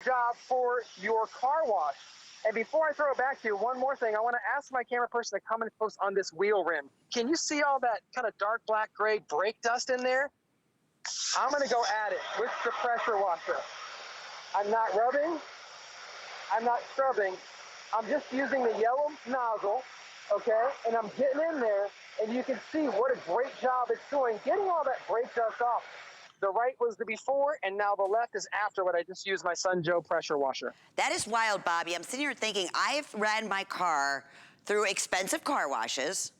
job for your car wash. And before I throw it back to you, one more thing. I want to ask my camera person to come in close on this wheel rim. Can you see all that kind of dark black gray brake dust in there? I'm going to go at it with the pressure washer. I'm not rubbing. I'm not scrubbing. I'm just using the yellow nozzle, okay? And I'm getting in there, and you can see what a great job it's doing getting all that brake dust off. The right was the before, and now the left is after what I just used my Son Joe pressure washer. That is wild, Bobby. I'm sitting here thinking, I've ran my car through expensive car washes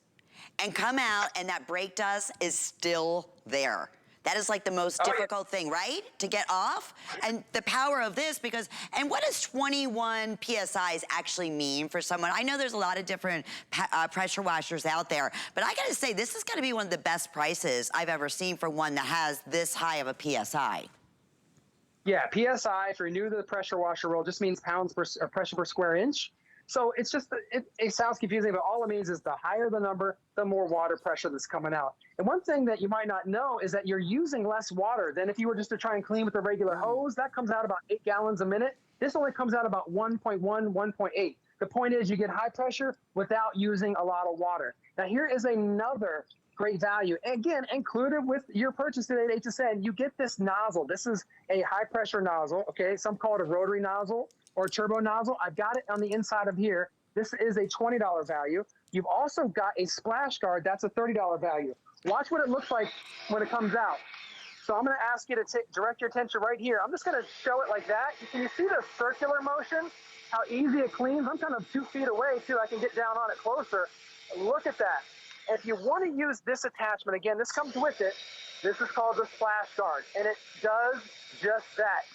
and come out and that brake dust is still there. That is like the most difficult thing, right? To get off. And the power of this, because, and what does 21 PSIs actually mean for someone? I know there's a lot of different pressure washers out there, but I gotta say, this is gonna be one of the best prices I've ever seen for one that has this high of a PSI. Yeah, PSI, if you're new to the pressure washer world, just means pounds per, or pressure per square inch. So it's just, it sounds confusing, but all it means is the higher the number, the more water pressure that's coming out. And one thing that you might not know is that you're using less water than if you were just to try and clean with a regular hose. That comes out about 8 gallons a minute. This only comes out about 1.1, 1.8. The point is you get high pressure without using a lot of water. Now here is another great value. Again, included with your purchase today at HSN, you get this nozzle. This is a high pressure nozzle, okay? Some call it a rotary nozzle or turbo nozzle. I've got it on the inside of here. This is a $20 value. You've also got a splash guard. That's a $30 value. Watch what it looks like when it comes out. So I'm going to ask you to direct your attention right here. I'm just going to show it like that. Can you see the circular motion? How easy it cleans? I'm kind of 2 feet away too. I can get down on it closer. Look at that. If you want to use this attachment, again, this comes with it. This is called the splash guard, and it does just that.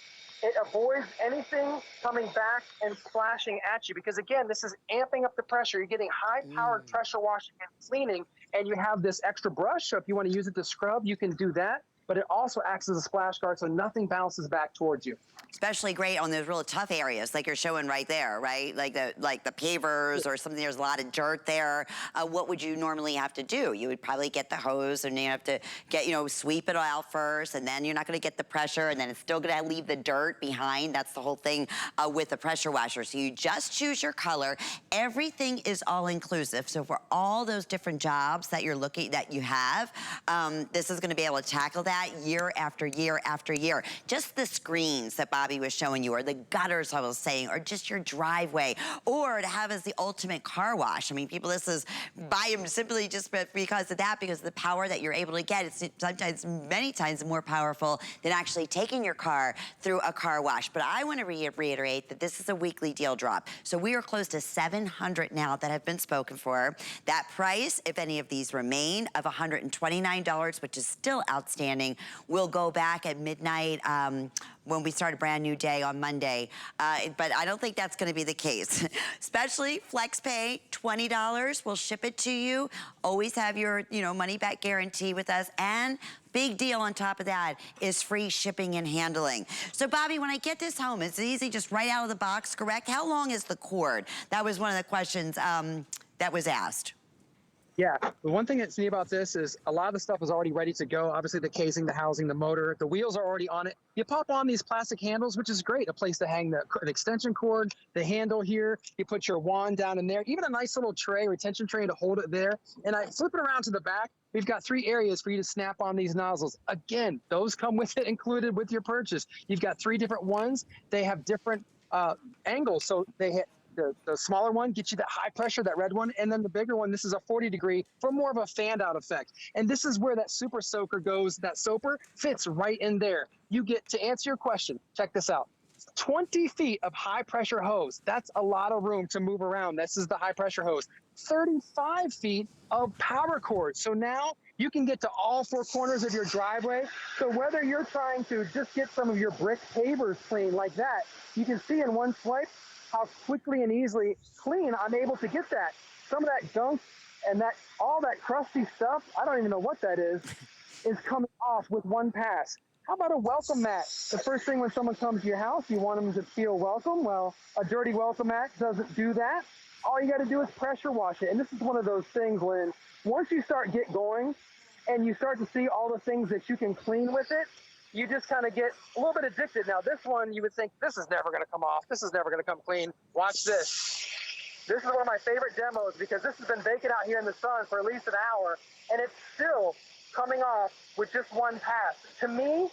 It avoids anything coming back and splashing at you because, again, this is amping up the pressure. You're getting high-powered pressure washing and cleaning, and you have this extra brush. So if you want to use it to scrub, you can do that. But it also acts as a splash guard so nothing bounces back towards you. Especially great on those real tough areas like you're showing right there, right? Like the pavers or something, there's a lot of dirt there. What would you normally have to do? You would probably get the hose and you have to get, you know, sweep it out first, and then you're not gonna get the pressure, and then it's still gonna leave the dirt behind. That's the whole thing with the pressure washer. So you just choose your color. Everything is all inclusive. So for all those different jobs that you're looking, that you have, this is gonna be able to tackle that year after year after year. Just the screens that Bobby was showing you, or the gutters I was saying, or just your driveway, or to have as the ultimate car wash. I mean, people, this is buy them simply just because of that, because of the power that you're able to get. It's sometimes, many times more powerful than actually taking your car through a car wash. But I want to reiterate that this is a weekly deal drop. So we are close to 700 now that have been spoken for. That price, if any of these remain, of $129, which is still outstanding, will go back at midnight when we start a brand new day on Monday. But I don't think that's gonna be the case. Especially FlexPay, $20, we'll ship it to you. Always have your, you know, money back guarantee with us, and big deal on top of that is free shipping and handling. So Bobby, when I get this home, it's easy, just right out of the box, correct? How long is the cord? That was one of the questions that was asked. Yeah, the one thing that's neat about this is a lot of the stuff is already ready to go. Obviously the casing, the housing, the motor, the wheels are already on it. You pop on these plastic handles, which is great, a place to hang the extension cord, the handle here. You put your wand down in there, even a nice little tray, retention tray to hold it there. And I flip it around to the back. We've got 3 areas for you to snap on these nozzles. Again, those come with it included with your purchase. You've got 3 different ones. They have different angles, so they hit. The smaller one gets you that high pressure, that red one, and then the bigger one, this is a 40 degree for more of a fanned out effect. And this is where that super soaker goes, that soaper fits right in there. You get, to answer your question, check this out. 20 feet of high pressure hose. That's a lot of room to move around. This is the high pressure hose. 35 feet of power cord. So now you can get to all 4 corners of your driveway. So whether you're trying to just get some of your brick pavers clean like that, you can see in one swipe how quickly and easily clean I'm able to get that. Some of that gunk and that all that crusty stuff, I don't even know what that is coming off with one pass. How about a welcome mat? The first thing when someone comes to your house, you want them to feel welcome. Well, a dirty welcome mat doesn't do that. All you got to do is pressure wash it. And this is one of those things when once you start get going and you start to see all the things that you can clean with it, you just kind of get a little bit addicted. Now, this one, you would think, this is never going to come off. This is never going to come clean. Watch this. This is one of my favorite demos because this has been baking out here in the sun for at least an hour, and it's still coming off with just one pass. To me,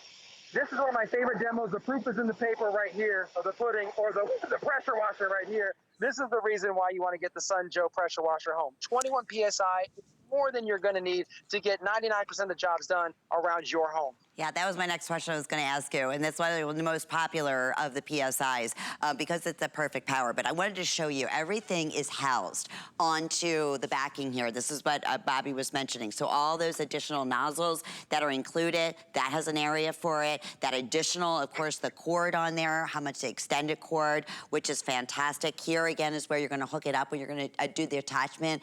this is one of my favorite demos. The proof is in the paper right here, or the pudding, or the pressure washer right here. This is the reason why you want to get the Sun Joe pressure washer home. 21 PSI, more than you're going to need to get 99% of the jobs done around your home. Yeah, that was my next question I was going to ask you, and that's one of the most popular of the PSIs because it's the perfect power. But I wanted to show you, everything is housed onto the backing here. This is what Bobby was mentioning. So all those additional nozzles that are included, that has an area for it. That additional, of course, the cord on there, how much the extended cord, which is fantastic. Here again is where you're going to hook it up when you're going to do the attachment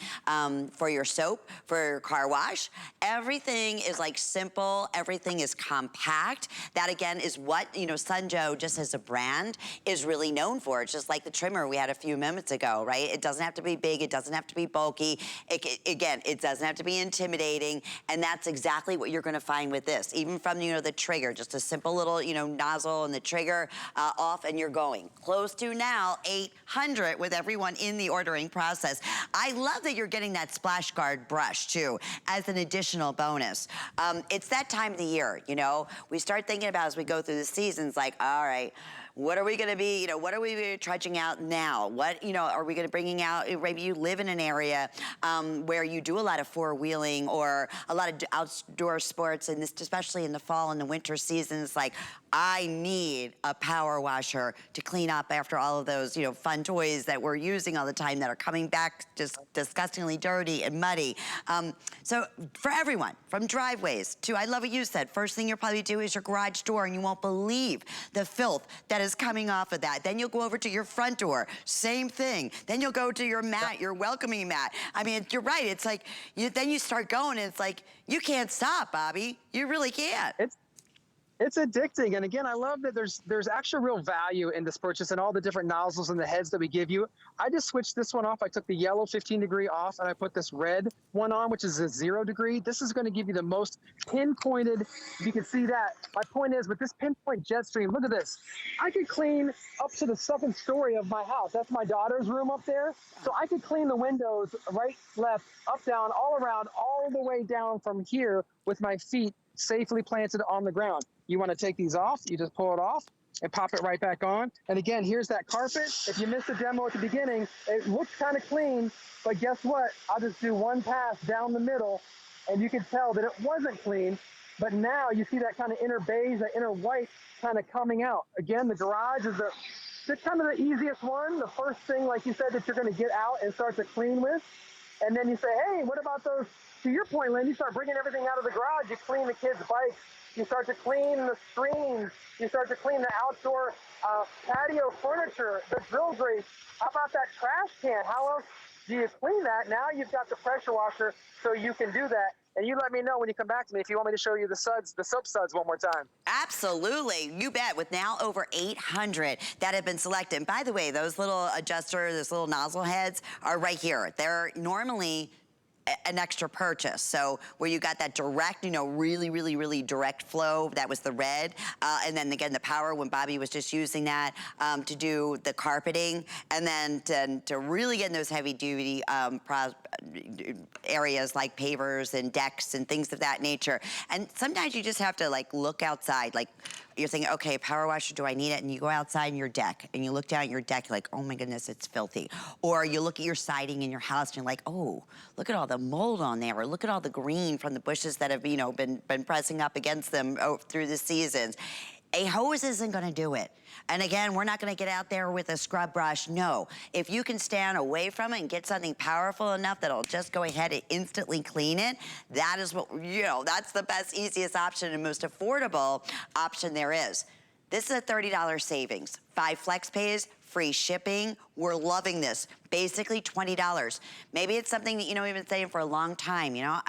for your soap, for your car wash. Everything is like simple. Everything is compact. That again is what, you know, Sun Joe, just as a brand, is really known for. It's just like the trimmer we had a few minutes ago, right? It doesn't have to be big, it doesn't have to be bulky. Again, it doesn't have to be intimidating, and that's exactly what you're gonna find with this. Even from, you know, the trigger, just a simple little, you know, nozzle and the trigger off, and you're going. Close to now 800 with everyone in the ordering process. I love that you're getting that splash guard brush too, as an additional bonus. It's that time of the year, you know, we start thinking about as we go through the seasons, like, all right, what are we going to be, you know, what are we trudging out now? What, you know, are we going to bringing out, maybe you live in an area where you do a lot of four-wheeling or a lot of outdoor sports, and this, especially in the fall and the winter seasons, like, I need a power washer to clean up after all of those, you know, fun toys that we're using all the time that are coming back just disgustingly dirty and muddy. So for everyone, from driveways to, I love what you said, first thing you'll probably do is your garage door, and you won't believe the filth that is coming off of that. Then you'll go over to your front door, same thing. Then you'll go to your mat, your welcoming mat. I mean, you're right, it's like, then you start going, and it's like, you can't stop, Bobby. You really can't. It's addicting. And again, I love that there's actual real value in this purchase and all the different nozzles and the heads that we give you. I just switched this one off. I took the yellow 15 degree off, and I put this red one on, which is a 0 degree. This is going to give you the most pinpointed, you can see that. My point is, with this pinpoint jet stream, look at this. I could clean up to the second story of my house. That's my daughter's room up there. So I could clean the windows right, left, up, down, all around, all the way down from here with my feet safely planted on the ground. You want to take these off, you just pull it off and pop it right back on. And again, here's that carpet. If you missed the demo at the beginning, it looks kind of clean, but guess what? I'll just do one pass down the middle, and you can tell that it wasn't clean, but now you see that kind of inner beige, that inner white kind of coming out. Again, the garage is the kind of the easiest one, the first thing, like you said, that you're going to get out and start to clean with. And then you say, hey, what about those, to your point, Lynn, you start bringing everything out of the garage, you clean the kids' bikes, you start to clean the screens, you start to clean the outdoor patio furniture, the drill grates. How about that trash can? How else do you clean that? Now you've got the pressure washer, so you can do that. And you let me know when you come back to me if you want me to show you the suds, the soap suds one more time. Absolutely, you bet, with now over 800 that have been selected. And by the way, those little adjusters, those little nozzle heads are right here. They're normally an extra purchase. So where you got that direct, you know, really direct flow, that was the red. And then again, the power when Bobby was just using that to do the carpeting. And then to really get in those heavy duty areas like pavers and decks and things of that nature. And sometimes you just have to like look outside, like you're thinking, okay, power washer, do I need it? And you go outside in your deck and you look down at your deck, you're like, oh my goodness, it's filthy. Or you look at your siding in your house and you're like, oh, look at all the mold on there, or look at all the green from the bushes that have, you know, been pressing up against them through the seasons. A hose isn't gonna do it. And again, we're not gonna get out there with a scrub brush, no. If you can stand away from it and get something powerful enough that'll just go ahead and instantly clean it, that is what, you know, that's the best, easiest option and most affordable option there is. This is a $30 savings. 5 flex pays, free shipping. We're loving this. Basically $20. Maybe it's something that, you know, we've been saying for a long time, you know,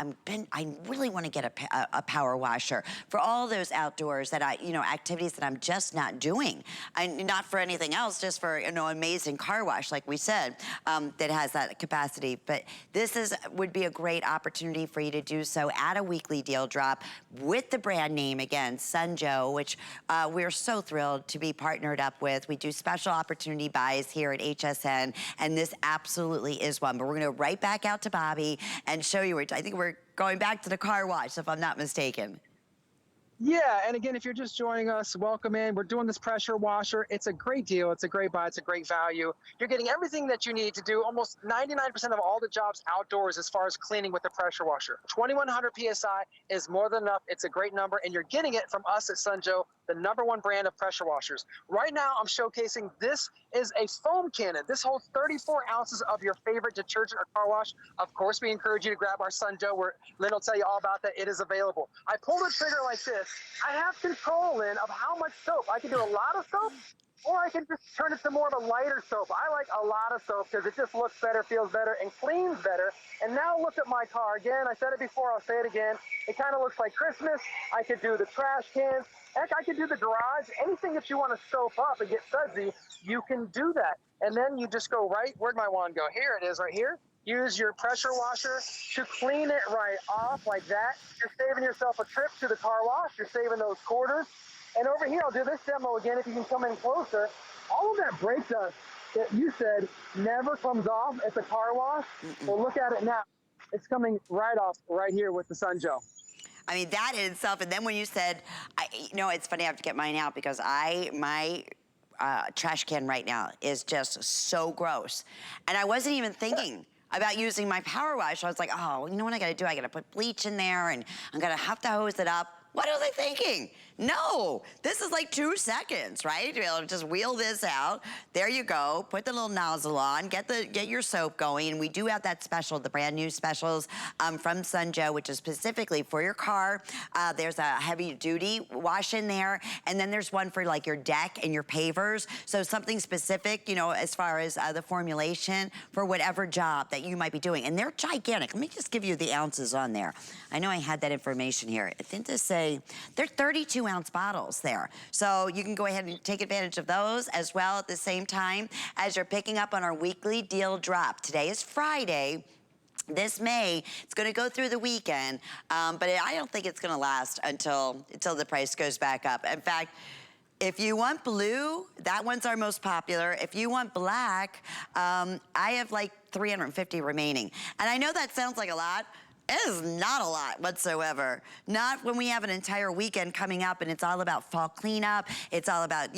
I really want to get a power washer for all those outdoors that you know, activities that I'm just not doing. And not for anything else, just for, you know, amazing car wash, like we said, that has that capacity. But this would be a great opportunity for you to do so at a weekly deal drop with the brand name, again, Sunjoe, which we're so thrilled to be partnered up with. We do special opportunity buys here at HSN, and this absolutely is one. But we're gonna go right back out to Bobby and show you, I think we're going back to the car wash, if I'm not mistaken. Yeah, and again, if you're just joining us, welcome in. We're doing this pressure washer. It's a great deal. It's a great buy. It's a great value. You're getting everything that you need to do almost 99% of all the jobs outdoors as far as cleaning with the pressure washer. 2100 PSI is more than enough. It's a great number, and you're getting it from us at Sunjoe, the #1 brand of pressure washers. Right now, I'm showcasing this is a foam cannon. This holds 34 ounces of your favorite detergent or car wash. Of course, we encourage you to grab our Sunjoe, where Lynn will tell you all about that. It is available. I pull the trigger like this. I have control, Lynn, of how much soap. I can do a lot of soap, or I can just turn it to more of a lighter soap. I like a lot of soap because it just looks better, feels better, and cleans better. And now look at my car. Again, I said it before, I'll say it again. It kind of looks like Christmas. I could do the trash cans. Heck, I could do the garage. Anything that you want to soap up and get sudsy, you can do that. And then you just go right, where'd my wand go? Here it is right here. Use your pressure washer to clean it right off like that. You're saving yourself a trip to the car wash. You're saving those quarters. And over here, I'll do this demo again if you can come in closer. All of that brake dust that you said never comes off at the car wash. Well, look at it now. It's coming right off right here with the Sunjoe. I mean, that in itself, and then when you said, you know, it's funny, I have to get mine out because my trash can right now is just so gross. And I wasn't even thinking about using my power wash. I was like, oh, you know what I gotta do? I gotta put bleach in there and I'm gonna have to hose it up. What was I thinking? No, this is like 2 seconds, right? To be able to just wheel this out. There you go. Put the little nozzle on. Get your soap going. And we do have that special, the brand new specials from Sunjoe, which is specifically for your car. There's a heavy duty wash in there, and then there's one for like your deck and your pavers. So something specific, you know, as far as the formulation for whatever job that you might be doing. And they're gigantic. Let me just give you the ounces on there. I know I had that information here. I think to say they're 32-ounce bottles there. So you can go ahead and take advantage of those as well at the same time as you're picking up on our weekly deal drop. Today is Friday. This May, it's gonna go through the weekend, but I don't think it's gonna last until the price goes back up. In fact, if you want blue, that one's our most popular. If you want black, I have like 350 remaining. And I know that sounds like a lot. It is not a lot whatsoever. Not when we have an entire weekend coming up and it's all about fall cleanup. It's all about